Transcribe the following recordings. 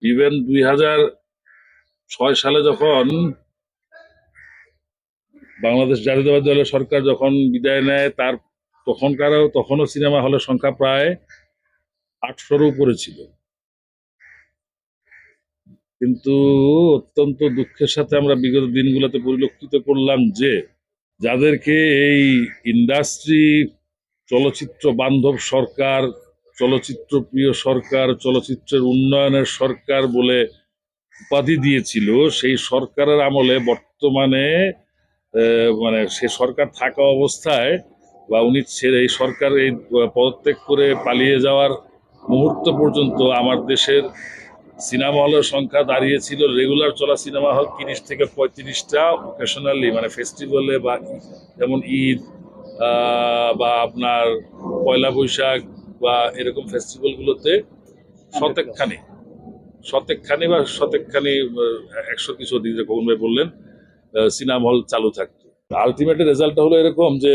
Even 2006 সালে যখন বাংলাদেশ জাতীয়তাবাদী দলের সরকার যখন বিদায় নেয়, তার তখনও সিনেমা হলের সংখ্যা প্রায় 800-র উপরে ছিল। কিন্তু অত্যন্ত দুঃখের সাথে আমরা বিগত দিনগুলোতে পরিলক্ষিত করলাম যে যাদেরকে এই ইন্ডাস্ট্রি চলচ্চিত্র বান্ধব সরকার, চলচ্চিত্র প্রিয় সরকার, চলচ্চিত্রের উন্নয়নের সরকার বলে উপাধি দিয়েছিল, সেই সরকারের আমলে বর্তমানে মানে সে সরকার থাকা অবস্থায় বা উনি ছেড়ে এই সরকার এই পদত্যাগ করে পালিয়ে যাওয়ার মুহূর্ত পর্যন্ত আমার দেশের সিনেমা হলের সংখ্যা দাঁড়িয়েছিল রেগুলার চলা সিনেমা হল 30 থেকে 35টা, অকেশনালি মানে ফেস্টিভ্যালে বা যেমন ঈদ বা আপনার পয়লা বৈশাখ বা এরকম ফেস্টিভ্যালগুলোতে শতেকখানি শতেকখানি বা শতেকখানি 100 কিছু অধিক কখন ভাই বললেন সিনেমা হল চালু থাকতো। আলটিমেটলি রেজাল্টটা হলো এরকম যে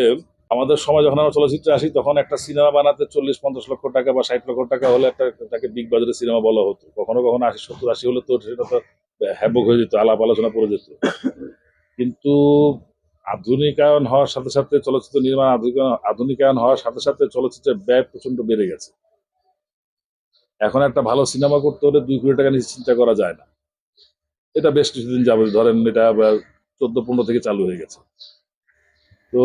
আমাদের সময় যখন আমরা চলচ্চিত্রে আসি তখন একটা সিনেমা বানাতে 40-50 লক্ষ টাকা বা 60 লক্ষ টাকা হলে একটা তাকে বিগ বাজারের সিনেমা বলা হতো। কখনো কখনো 80-70-80 হলে তো সেটা তো হ্যাবক হয়ে যেত, আলাপ আলোচনা পড়ে যেত। কিন্তু আধুনিকায়ন হওয়ার সাথে সাথে চলচ্চিত্র নির্মাণ আধুনিকায়ন হওয়ার সাথে সাথে চলচ্চিত্রের ব্যয় প্রচন্ড বেড়ে গেছে। এখন একটা ভালো সিনেমা করতে হলে 2 কোটি টাকা নিচে চিন্তা করা যায় না। এটা বেশ কিছুদিন যাবে, ধরেন এটা 14-15 থেকে চালু হয়ে গেছে। তো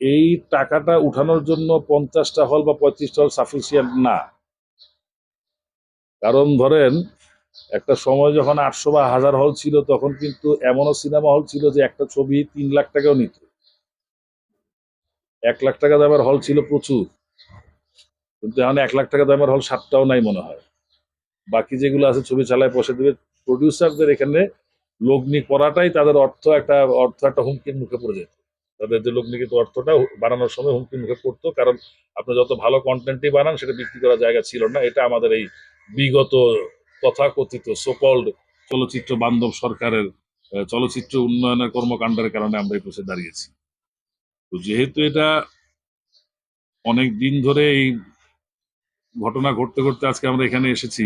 এই টাকাটা উঠানোর জন্য 50টা হল বা 35টা হল সাফিসিয়েন্ট না। কারণ ধরেন একটা সময় যখন 800 বা 1000 হল ছিল তখন কিন্তু এমনও সিনেমা হল ছিল যে একটা ছবি 3 লাখ টাকাও নিত। 1 লাখ টাকা দামের হল ছিল প্রচুর, কিন্তু এখন 1 লাখ টাকা দামের হল 7টাও নাই মনে হয়। বাকি যেগুলো আছে ছবি চালায় পয়সা দেবে। প্রডিউসারদের এখানে লগ্নি করাটাই তাদের অর্থ একটা হুমকির মুখে পড়ে যেত। তাদের যে লগ্নিকৃত অর্থটা বানানোর সময় হুমকির মুখে পড়তো, কারণ আপনি যত ভালো কন্টেন্টই বানান সেটা বিক্রি করার জায়গা ছিল না। এটা আমাদের এই বিগত তথাকথিত সোকল্ড চলচ্চিত্র বান্ধব সরকারের চলচ্চিত্র উন্নয়নের কর্মকাণ্ডের কারণে আমরা এই পথে দাঁড়িয়েছি। তো যেহেতু এটা অনেক দিন ধরে এই ঘটনা ঘটতে ঘটতে আজকে আমরা এখানে এসেছি,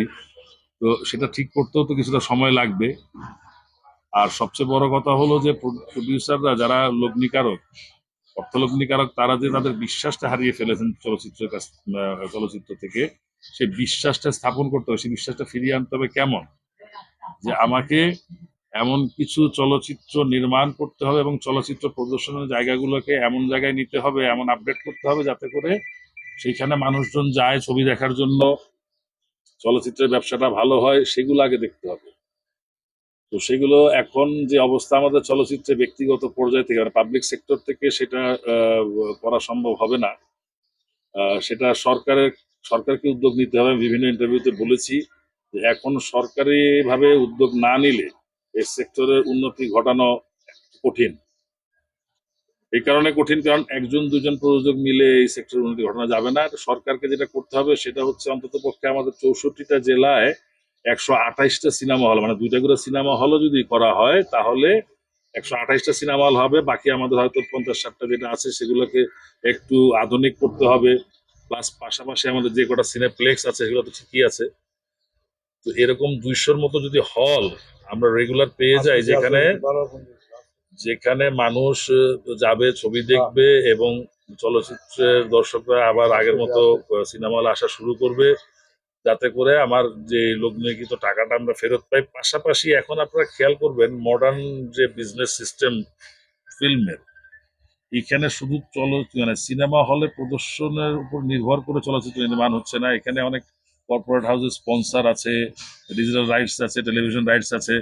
তো সেটা ঠিক করতেও তো কিছুটা সময় লাগবে। আর সবচেয়ে বড় কথা হলো যে প্রডিউসাররা যারা লগ্নিকারক, অর্থলগ্নিকারক, তারা যে তাদের বিশ্বাসটা হারিয়ে ফেলেছেন চলচ্চিত্র থেকে, সেই বিশ্বাসটা স্থাপন করতে হবে, সেই বিশ্বাসটা ফিরিয়ে আনতে হবে। কেমন? যে আমাকে এমন কিছু চলচ্চিত্র নির্মাণ করতে হবে এবং চলচ্চিত্র প্রদর্শনের জায়গাগুলোকে এমন জায়গায় নিতে হবে, এমন আপডেট করতে হবে যাতে করে সেইখানে মানুষজন যায় ছবি দেখার জন্য, চলচ্চিত্রের ব্যবসাটা ভালো হয়, সেগুলো আগে দেখতে হবে। তো সেগুলো এখন যে অবস্থা আমাদের চলচ্চিত্রে ব্যক্তিগত পর্যায় থেকে মানে পাবলিক সেক্টর থেকে সেটা করা সম্ভব হবে না। সেটা সরকারকে উদ্যোগ নিতে হবে। বিভিন্ন ইন্টারভিউতে বলেছি যে এখন সরকারি ভাবে উদ্যোগ না নিলে এই সেক্টরের উন্নতি ঘটানো কঠিন। এই কারণে কঠিন, কারণ 1-2 জন প্রযোজক মিলে এই সেক্টরের উন্নতি ঘটানো যাবে না। সরকারকে যেটা করতে হবে সেটা হচ্ছে অন্তত পক্ষে আমাদের 64টা জেলায় 128টা সিনেমা হল, মানে 2টা করে সিনেমা হলও যদি করা হয় তাহলে 128টা সিনেমা হল হবে। বাকি আমাদের হয়তো 50-60টা যেটা আছে সেগুলোকে একটু আধুনিক করতে হবে। প্লাস পাশাপাশি আমাদের যে কটা সিনেপ্লেক্স আছে সেগুলো তো ঠিকই আছে। তো এরকম 200-র মতো যদি হল আমরা রেগুলার পেয়ে যাই, যেখানে যেখানে মানুষ যাবে, ছবি দেখবে এবং চলচ্চিত্রের দর্শকরা আবার আগের মতো সিনেমা হলে আসা শুরু করবে, যাতে করে আমার যে লগ্নিকৃত টাকাটা আমরা ফেরত পাই। পাশাপাশি এখন আপনারা খেয়াল করবেন মডার্ন যে বিজনেস সিস্টেম ফিল্মের, এখানে শুধু মানে সিনেমা হলে প্রদর্শনের উপর নির্ভর করে চলচ্চিত্র নির্মাণ হচ্ছে না। এখানে অনেক কর্পোরেট হাউসের স্পন্সর আছে, ডিজিটাল রাইটস আছে, টেলিভিশন রাইটস আছে।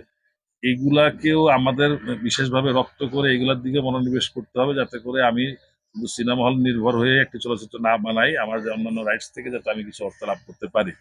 এইগুলাকেও আমাদের বিশেষভাবে রপ্ত করে এগুলার দিকে মনোনিবেশ করতে হবে, যাতে করে আমি শুধু সিনেমা হল নির্ভর হয়ে একটি চলচ্চিত্র না বানাই, আমার যে অন্যান্য রাইটস থেকে যাতে আমি কিছু অর্থ লাভ করতে পারি।